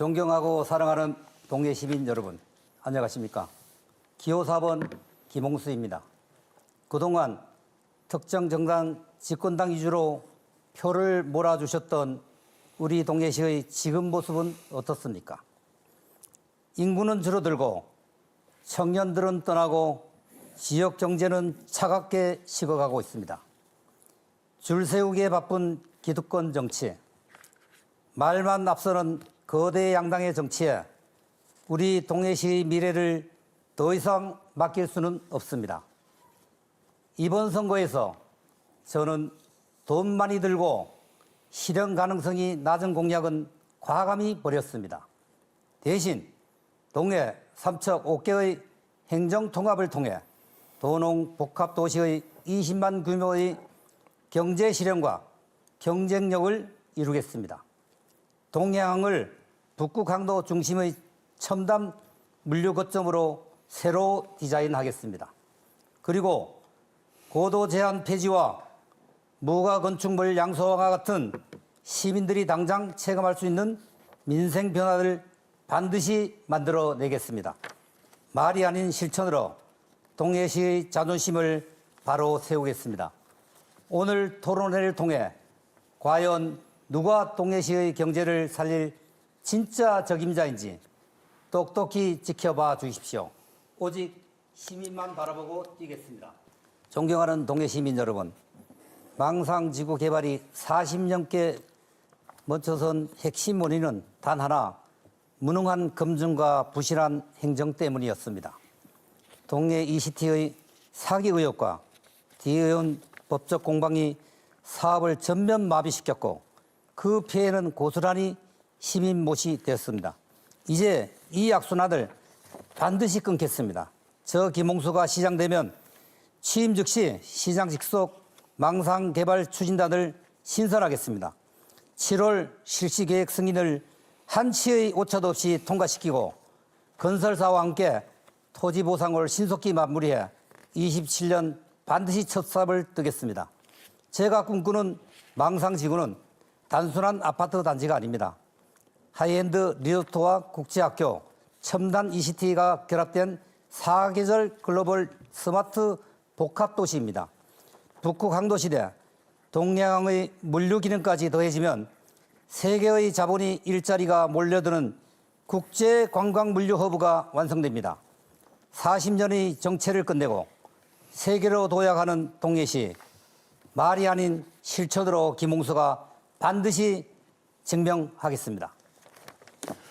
존경하고 사랑하는 동해 시민 여러분, 안녕하십니까? 기호 4번 김홍수입니다. 그동안 특정 정당 집권당 위주로 표를 몰아주셨던 우리 동해시의 지금 모습은 어떻습니까? 인구는 줄어들고 청년들은 떠나고 지역 경제는 차갑게 식어가고 있습니다. 줄 세우기에 바쁜 기득권 정치, 말만 앞서는 거대 양당의 정치에 우리 동해시의 미래를 더 이상 맡길 수는 없습니다. 이번 선거에서 저는 돈 많이 들고 실현 가능성이 낮은 공약은 과감히 버렸습니다. 대신 동해 삼척 5개의 행정 통합을 통해 도농 복합 도시의 20만 규모의 경제 실현과 경쟁력을 이루겠습니다. 동해항을 북구 강도 중심의 첨단 물류 거점으로 새로 디자인하겠습니다. 그리고 고도 제한 폐지와 무가 건축물 양소화와 같은 시민들이 당장 체감할 수 있는 민생 변화를 반드시 만들어내겠습니다. 말이 아닌 실천으로 동해시의 자존심을 바로 세우겠습니다. 오늘 토론회를 통해 과연 누가 동해시의 경제를 살릴 진짜 적임자인지 똑똑히 지켜봐 주십시오. 오직 시민만 바라보고 뛰겠습니다. 존경하는 동해시민 여러분, 망상지구 개발이 40년께 멈춰선 핵심 원인은 단 하나, 무능한 검증과 부실한 행정 때문이었습니다. 동해 ECT의 사기 의혹과 뒤이은 법적 공방이 사업을 전면 마비시켰고 그 피해는 고스란히 시민 몫이 되었습니다. 이제 이 악순환을 반드시 끊겠습니다. 저 김홍수가 시장 되면 취임 즉시 시장 직속 망상개발 추진단을 신설하겠습니다. 7월 실시계획 승인을 한치의 오차도 없이 통과시키고 건설사와 함께 토지 보상을 신속히 마무리해 27년 반드시 첫 삽을 뜨겠습니다. 제가 꿈꾸는 망상지구는 단순한 아파트 단지가 아닙니다. 하이엔드 리조트와 국제학교, 첨단 ECT가 결합된 사계절 글로벌 스마트 복합도시입니다. 북구 강도시대, 동해항의 물류 기능까지 더해지면 세계의 자본이 일자리가 몰려드는 국제 관광 물류 허브가 완성됩니다. 40년의 정체를 끝내고 세계로 도약하는 동해시, 말이 아닌 실천으로 김홍수가 반드시 증명하겠습니다.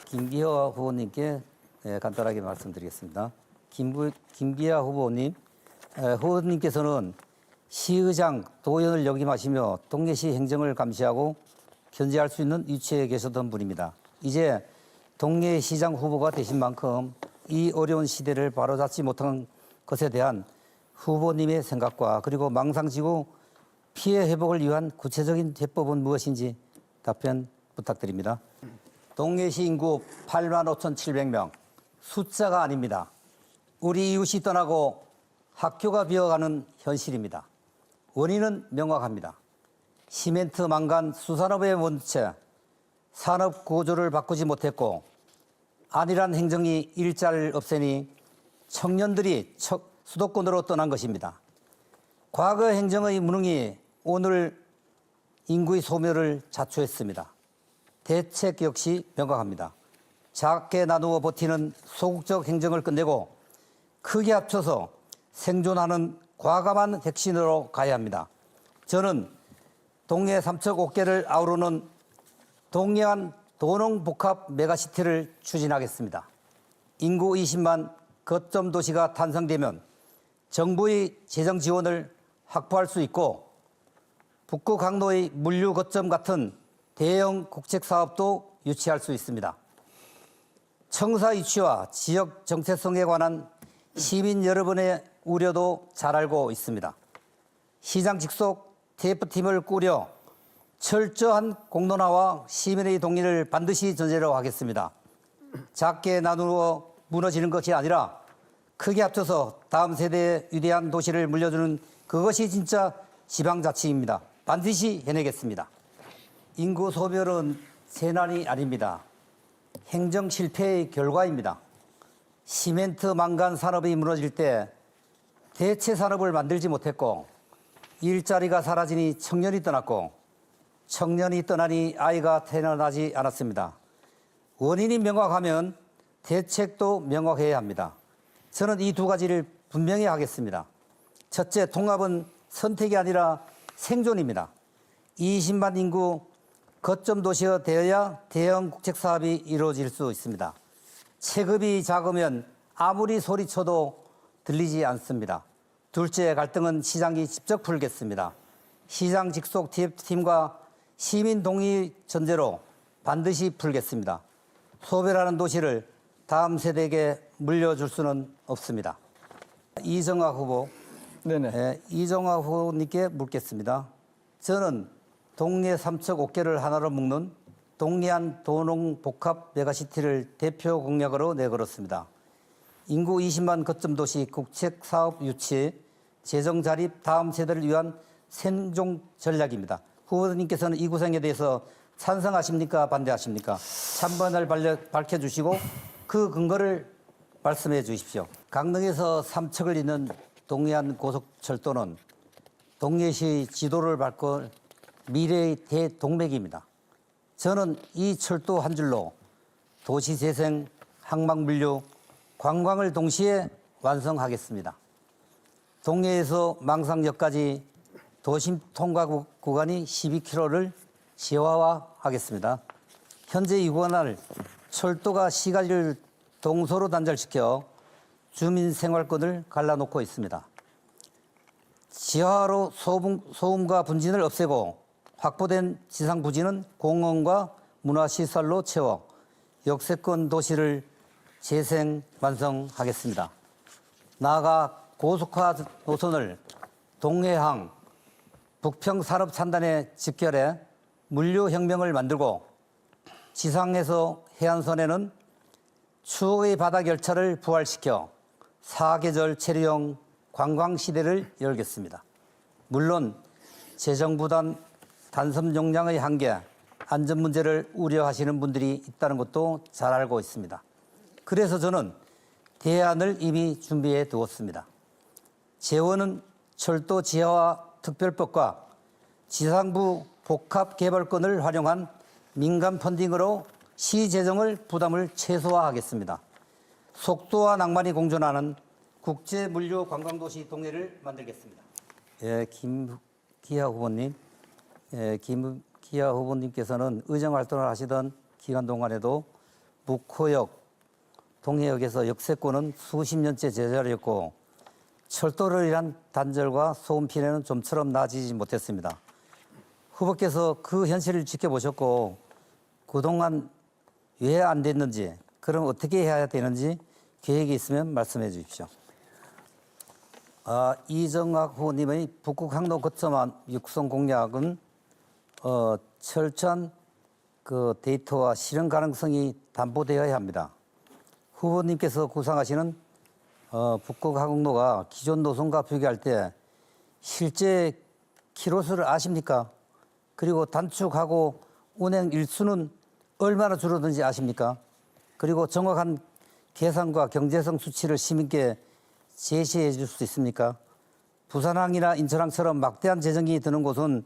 김기화 후보님께 간단하게 말씀드리겠습니다. 김기화 후보님, 후보님께서는 시의장 도연을 역임하시며 동해시 행정을 감시하고 견제할 수 있는 위치에 계셨던 분입니다. 이제 동해시장 후보가 되신 만큼 이 어려운 시대를 바로잡지 못한 것에 대한 후보님의 생각과 그리고 망상지구 피해 회복을 위한 구체적인 해법은 무엇인지 답변 부탁드립니다. 동해시 인구 85,700명, 숫자가 아닙니다. 우리 이웃이 떠나고 학교가 비어가는 현실입니다. 원인은 명확합니다. 시멘트 망간 수산업의 원체, 산업 구조를 바꾸지 못했고 안일한 행정이 일자리를 없애니 청년들이 수도권으로 떠난 것입니다. 과거 행정의 무능이 오늘 인구의 소멸을 자초했습니다. 대책 역시 명확합니다. 작게 나누어 버티는 소극적 행정을 끝내고 크게 합쳐서 생존하는 과감한 혁신으로 가야 합니다. 저는 동해 삼척 5개를 아우르는 동해안 도농 복합 메가시티를 추진하겠습니다. 인구 20만 거점 도시가 탄생되면 정부의 재정 지원을 확보할 수 있고 북구 강도의 물류 거점 같은 대형 국책 사업도 유치할 수 있습니다. 청사 유치와 지역 정체성에 관한 시민 여러분의 우려도 잘 알고 있습니다. 시장 직속 TF팀을 꾸려 철저한 공론화와 시민의 동의를 반드시 전제로 하겠습니다. 작게 나누어 무너지는 것이 아니라 크게 합쳐서 다음 세대에 위대한 도시를 물려주는 그것이 진짜 지방자치입니다. 반드시 해내겠습니다. 인구 소멸은 재난이 아닙니다. 행정 실패의 결과입니다. 시멘트 망간 산업이 무너질 때 대체 산업을 만들지 못했고 일자리가 사라지니 청년이 떠났고 청년이 떠나니 아이가 태어나지 않았습니다. 원인이 명확하면 대책도 명확해야 합니다. 저는 이 두 가지를 분명히 하겠습니다. 첫째, 통합은 선택이 아니라 생존입니다. 20만 인구 거점 도시가 되어야 대형 국책 사업이 이루어질 수 있습니다. 체급이 작으면 아무리 소리쳐도 들리지 않습니다. 둘째, 갈등은 시장이 직접 풀겠습니다. 시장 직속 TF팀과 시민 동의 전제로 반드시 풀겠습니다. 소멸하는 도시를 다음 세대에게 물려줄 수는 없습니다. 이정학 후보, 이정학 후보님께 묻겠습니다. 저는 동해 삼척 5개를 하나로 묶는 동해안 도농 복합 메가시티를 대표 공약으로 내걸었습니다. 인구 20만 거점 도시 국책 사업 유치, 재정 자립 다음 세대를 위한 생존 전략입니다. 후보님께서는 이 구상에 대해서 찬성하십니까? 반대하십니까? 찬반을 밝혀주시고 그 근거를 말씀해 주십시오. 강릉에서 삼척을 잇는 동해안 고속철도는 동해시 지도를 바꿀 미래의 대동맥입니다. 저는 이 철도 한 줄로 도시재생, 항만물류, 관광을 동시에 완성하겠습니다. 동해에서 망상역까지 도심 통과 구간이 12km를 지하화하겠습니다. 현재 이 구간을 철도가 시가지를 동서로 단절시켜 주민 생활권을 갈라놓고 있습니다. 지하로 소음과 분진을 없애고 확보된 지상 부지는 공원과 문화시설로 채워 역세권 도시를 재생 완성하겠습니다. 나아가 고속화 노선을 동해항, 북평산업찬단에 집결해 물류혁명을 만들고 지상에서 해안선에는 추억의 바다열차를 부활시켜 사계절 체류형 관광시대를 열겠습니다. 물론 재정부담, 단섬 용량의 한계, 안전 문제를 우려하시는 분들이 있다는 것도 잘 알고 있습니다. 그래서 저는 대안을 이미 준비해 두었습니다. 재원은 철도 지하화 특별법과 지상부 복합개발권을 활용한 민간 펀딩으로 시 재정을 부담을 최소화하겠습니다. 속도와 낭만이 공존하는 국제 물류 관광도시 동해를 만들겠습니다. 김기하 후보님, 김기하 후보님께서는 의정 활동을 하시던 기간 동안에도 묵호역, 동해역에서 역세권은 수십 년째 제자리였고 철도를 인한 단절과 소음 피해는 좀처럼 나아지지 못했습니다. 후보께서 그 현실을 지켜보셨고 그동안 왜 안 됐는지, 그럼 어떻게 해야 되는지 계획이 있으면 말씀해 주십시오. 이정학 후보님의 북극 항로 거점 육성 공약은 철저한 데이터와 실현 가능성이 담보되어야 합니다. 후보님께서 구상하시는 북극 항로가 기존 노선과 비교할 때 실제 키로수를 아십니까? 그리고 단축하고 운행 일수는 얼마나 줄어든지 아십니까? 그리고 정확한 계산과 경제성 수치를 시민께 제시해 줄 수 있습니까? 부산항이나 인천항처럼 막대한 재정이 드는 곳은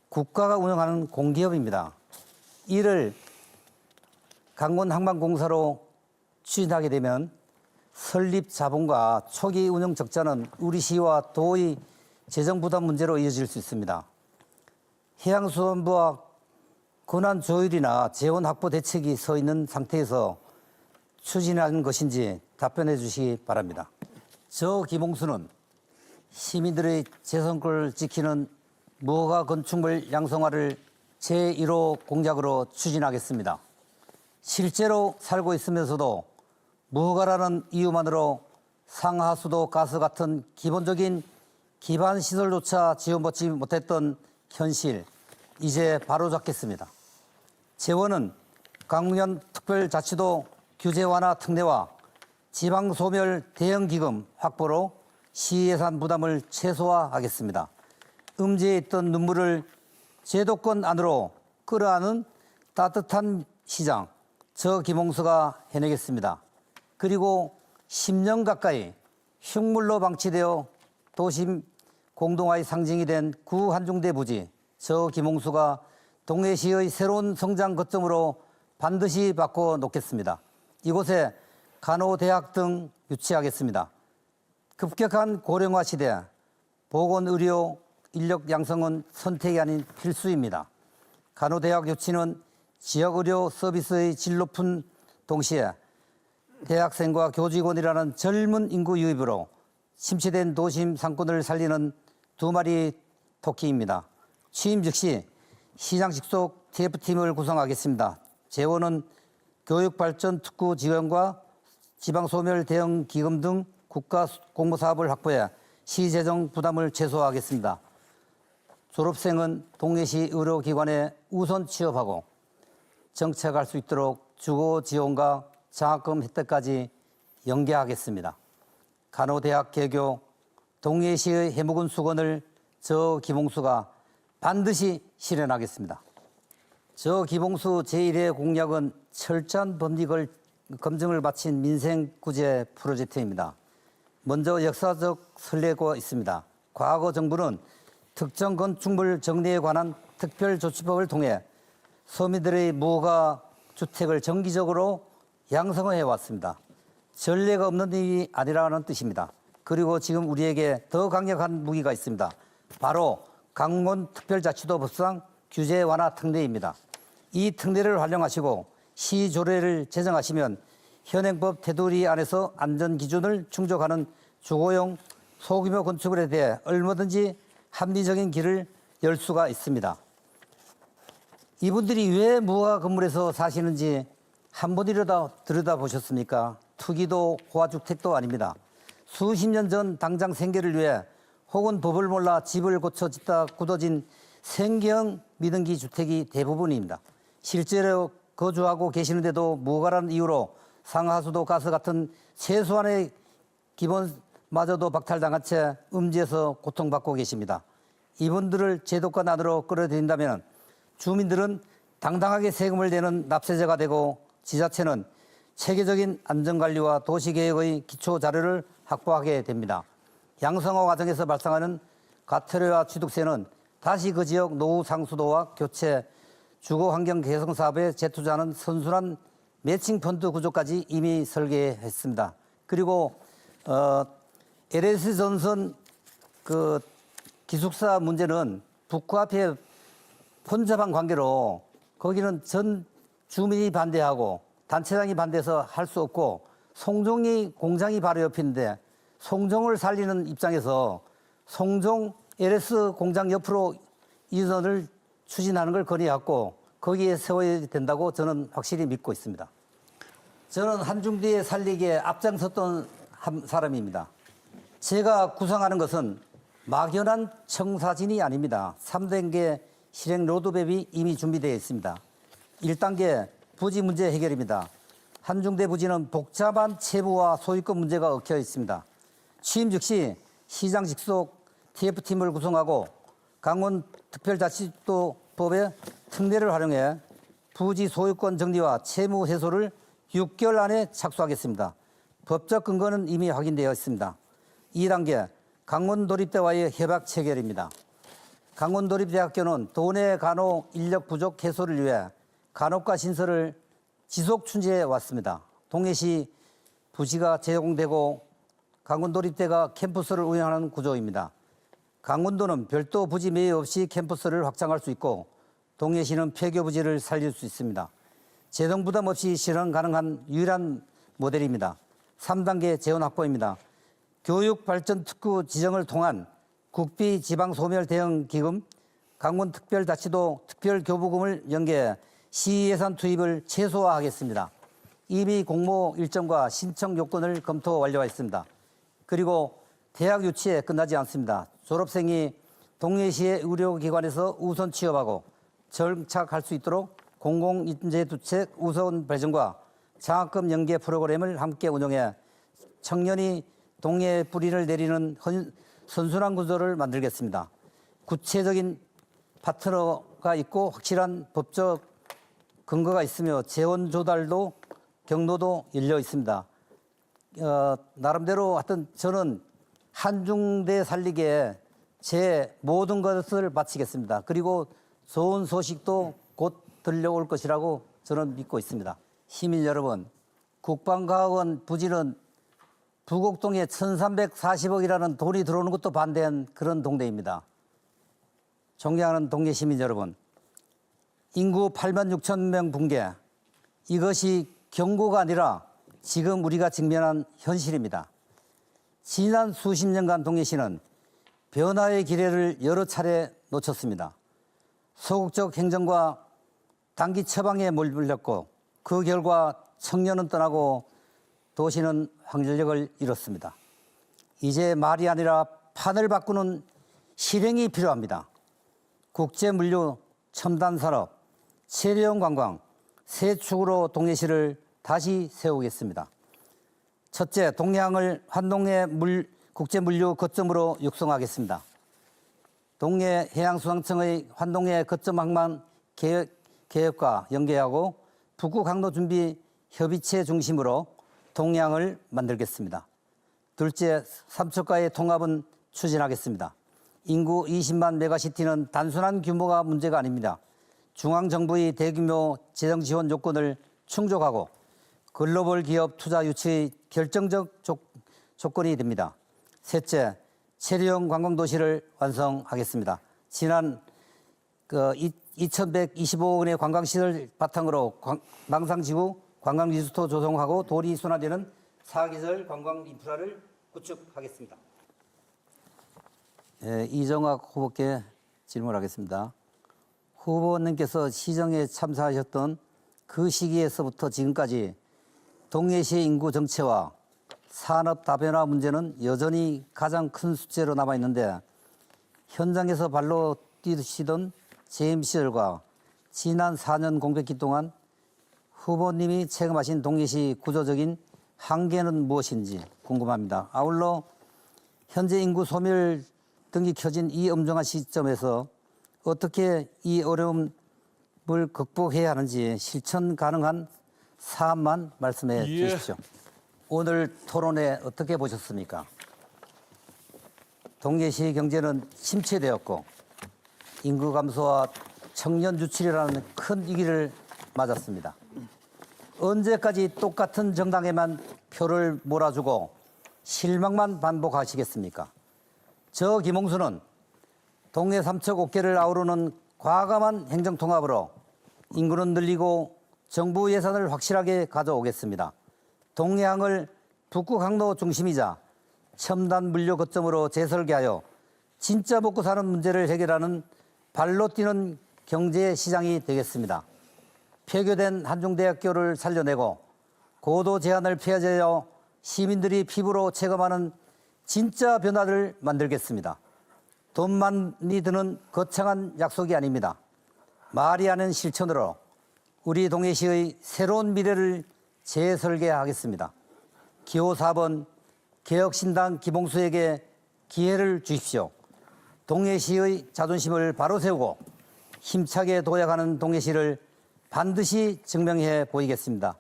국가가 운영하는 공기업입니다. 이를 강원항만공사로 추진하게 되면 설립 자본과 초기 운영 적자는 우리 시와 도의 재정 부담 문제로 이어질 수 있습니다. 해양수산부와 권한 조율이나 재원 확보 대책이 서 있는 상태에서 추진하는 것인지 답변해 주시기 바랍니다. 저 김홍수는 시민들의 재선권을 지키는 무허가 건축물 양성화를 제1호 공약으로 추진하겠습니다. 실제로 살고 있으면서도 무허가라는 이유만으로 상하수도 가스 같은 기본적인 기반 시설조차 지원받지 못했던 현실, 이제 바로잡겠습니다. 재원은 강릉 특별자치도 규제 완화 특례와 지방소멸 대응기금 확보로 시예산 부담을 최소화하겠습니다. 음지에 있던 눈물을 제도권 안으로 끌어안은 따뜻한 시장, 저 김홍수가 해내겠습니다. 그리고 10년 가까이 흉물로 방치되어 도심 공동화의 상징이 된 구 한중대 부지, 저 김홍수가 동해시의 새로운 성장 거점으로 반드시 바꿔놓겠습니다. 이곳에 간호대학 등 유치하겠습니다. 급격한 고령화 시대, 보건의료 인력 양성은 선택이 아닌 필수입니다. 간호대학 유치는 지역의료 서비스의 질 높은 동시에 대학생과 교직원이라는 젊은 인구 유입으로 침체된 도심 상권을 살리는 두 마리 토끼입니다. 취임 즉시 시장 직속 TF팀을 구성하겠습니다. 재원은 교육발전 특구 지원과 지방소멸 대응 기금 등 국가 공모사업을 확보해 시재정 부담을 최소화하겠습니다. 졸업생은 동해시 의료기관에 우선 취업하고 정착할 수 있도록 주거 지원과 장학금 혜택까지 연계하겠습니다. 간호대학 개교, 동해시의 해묵은 수건을 저 김홍수가 반드시 실현하겠습니다. 저 김홍수 제1의 공약은 철저한 법리 검증을 마친 민생구제 프로젝트입니다. 먼저 역사적 선례가 있습니다. 과거 정부는 특정 건축물 정리에 관한 특별조치법을 통해 서민들의 무허가 주택을 정기적으로 양성해 왔습니다. 전례가 없는 일이 아니라는 뜻입니다. 그리고 지금 우리에게 더 강력한 무기가 있습니다. 바로 강원특별자치도법상 규제 완화 특례입니다. 이 특례를 활용하시고 시조례를 제정하시면 현행법 테두리 안에서 안전기준을 충족하는 주거용 소규모 건축물에 대해 얼마든지 합리적인 길을 열 수가 있습니다. 이분들이 왜 무허가 건물에서 사시는지 한 번이라도 들여다보셨습니까? 투기도 호화주택도 아닙니다. 수십 년 전 당장 생계를 위해 혹은 법을 몰라 집을 고쳐 짓다 굳어진 생계형 미등기 주택이 대부분입니다. 실제로 거주하고 계시는데도 무허가라는 이유로 상하수도 가스 같은 최소한의 기본마저도 박탈당한 채 음지에서 고통받고 계십니다. 이분들을 제도권 안으로 끌어들인다면 주민들은 당당하게 세금을 내는 납세자가 되고 지자체는 체계적인 안전관리와 도시계획의 기초자료를 확보하게 됩니다. 양성화 과정에서 발생하는 과태료와 취득세는 다시 그 지역 노후 상수도와 교체, 주거환경 개선 사업에 재투자하는 선순환 매칭 펀드 구조까지 이미 설계했습니다. 그리고 LS 전선 그 기숙사 문제는 북구앞에 혼잡한 관계로 거기는 전 주민이 반대하고 단체장이 반대해서 할 수 없고 송정이 공장이 바로 옆인데 송정을 살리는 입장에서 송정 LS 공장 옆으로 이전을 추진하는 걸 건의했고 거기에 세워야 된다고 저는 확실히 믿고 있습니다. 저는 한중대에 살리기에 앞장섰던 한 사람입니다. 제가 구상하는 것은 막연한 청사진이 아닙니다. 3단계 실행 로드맵이 이미 준비되어 있습니다. 1단계 부지 문제 해결입니다. 한중대 부지는 복잡한 채무와 소유권 문제가 얽혀 있습니다. 취임 즉시 시장 직속 TF팀을 구성하고 강원특별자치도법의 특례를 활용해 부지 소유권 정리와 채무 해소를 6개월 안에 착수하겠습니다. 법적 근거는 이미 확인되어 있습니다. 2단계 강원도립대와의 협약 체결입니다. 강원도립대학교는 도내 간호 인력 부족 해소를 위해 간호과 신설을 지속 추진해 왔습니다. 동해시 부지가 제공되고 강원도립대가 캠퍼스를 운영하는 구조입니다. 강원도는 별도 부지 매입 없이 캠퍼스를 확장할 수 있고 동해시는 폐교 부지를 살릴 수 있습니다. 재정 부담 없이 실현 가능한 유일한 모델입니다. 3단계 재원 확보입니다. 교육발전특구 지정을 통한 국비 지방소멸 대응 기금, 강원특별자치도 특별교부금을 연계해 시예산 투입을 최소화하겠습니다. 이미 공모 일정과 신청 요건을 검토 완료했습니다. 그리고 대학 유치에 끝나지 않습니다. 졸업생이 동해시의 의료기관에서 우선 취업하고 정착할 수 있도록 공공인재두책 우선 배정과 장학금 연계 프로그램을 함께 운영해 청년이 동해에 뿌리를 내리는 선순환 구조를 만들겠습니다. 구체적인 파트너가 있고 확실한 법적 근거가 있으며 재원 조달도 경로도 열려 있습니다. 나름대로 하여튼 저는 한중대 살리기에 제 모든 것을 바치겠습니다. 그리고 좋은 소식도 곧 들려올 것이라고 저는 믿고 있습니다. 시민 여러분, 국방과학원 부지는 부곡동에 1340억이라는 돈이 들어오는 것도 반대한 그런 동네입니다. 존경하는 동네 시민 여러분, 인구 8만 6천 명 붕괴, 이것이 경고가 아니라 지금 우리가 직면한 현실입니다. 지난 수십 년간 동해시는 변화의 기회를 여러 차례 놓쳤습니다. 소극적 행정과 단기 처방에 몰렸고 그 결과 청년은 떠나고 도시는 황전력을 잃었습니다. 이제 말이 아니라 판을 바꾸는 실행이 필요합니다. 국제물류, 첨단산업, 체류형 관광, 세 축으로 동해시를 다시 세우겠습니다. 첫째, 동해항을 환동해 국제물류 거점으로 육성하겠습니다. 동해해양수산청의 환동해 거점 항만 계획과 연계하고 북구 항로 준비 협의체 중심으로 동해항을 만들겠습니다. 둘째, 삼척과의 통합은 추진하겠습니다. 인구 20만 메가시티는 단순한 규모가 문제가 아닙니다. 중앙정부의 대규모 재정 지원 요건을 충족하고 글로벌 기업 투자 유치의 결정적 조건이 됩니다. 셋째, 체류형 관광도시를 완성하겠습니다. 지난 2,125억 원의 관광시설 바탕으로 망상지구 관광리조트 조성하고 도리 순환되는 사계절 관광 인프라를 구축하겠습니다. 이정학 후보께 질문하겠습니다. 후보님께서 시정에 참사하셨던 그 시기에서부터 지금까지 동해시의 인구 정체와 산업 다변화 문제는 여전히 가장 큰 숙제로 남아있는데 현장에서 발로 뛰시던 재임 시절과 지난 4년 공백기 동안 후보님이 체감하신 동해시 구조적인 한계는 무엇인지 궁금합니다. 아울러 현재 인구 소멸 등이 켜진 이 엄중한 시점에서 어떻게 이 어려움을 극복해야 하는지 실천 가능한 사안만 말씀해 주십시오. 오늘 토론회 어떻게 보셨습니까? 동해시 경제는 침체되었고 인구 감소와 청년 유출이라는 큰 위기를 맞았습니다. 언제까지 똑같은 정당에만 표를 몰아주고 실망만 반복하시겠습니까? 저 김홍수는 동해 삼척 5개를 아우르는 과감한 행정통합으로 인구는 늘리고 정부 예산을 확실하게 가져오겠습니다. 동해항을 북구 항로 중심이자 첨단 물류 거점으로 재설계하여 진짜 먹고 사는 문제를 해결하는 발로 뛰는 경제 시장이 되겠습니다. 폐교된 한중대학교를 살려내고 고도 제한을 폐하여 시민들이 피부로 체감하는 진짜 변화를 만들겠습니다. 돈 많이 드는 거창한 약속이 아닙니다. 말이 아닌 실천으로 우리 동해시의 새로운 미래를 재설계하겠습니다. 기호 4번 개혁신당 김홍수에게 기회를 주십시오. 동해시의 자존심을 바로 세우고 힘차게 도약하는 동해시를 반드시 증명해 보이겠습니다.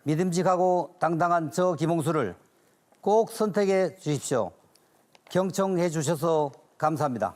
믿음직하고 당당한 저 김홍수를 꼭 선택해 주십시오. 경청해 주셔서 감사합니다.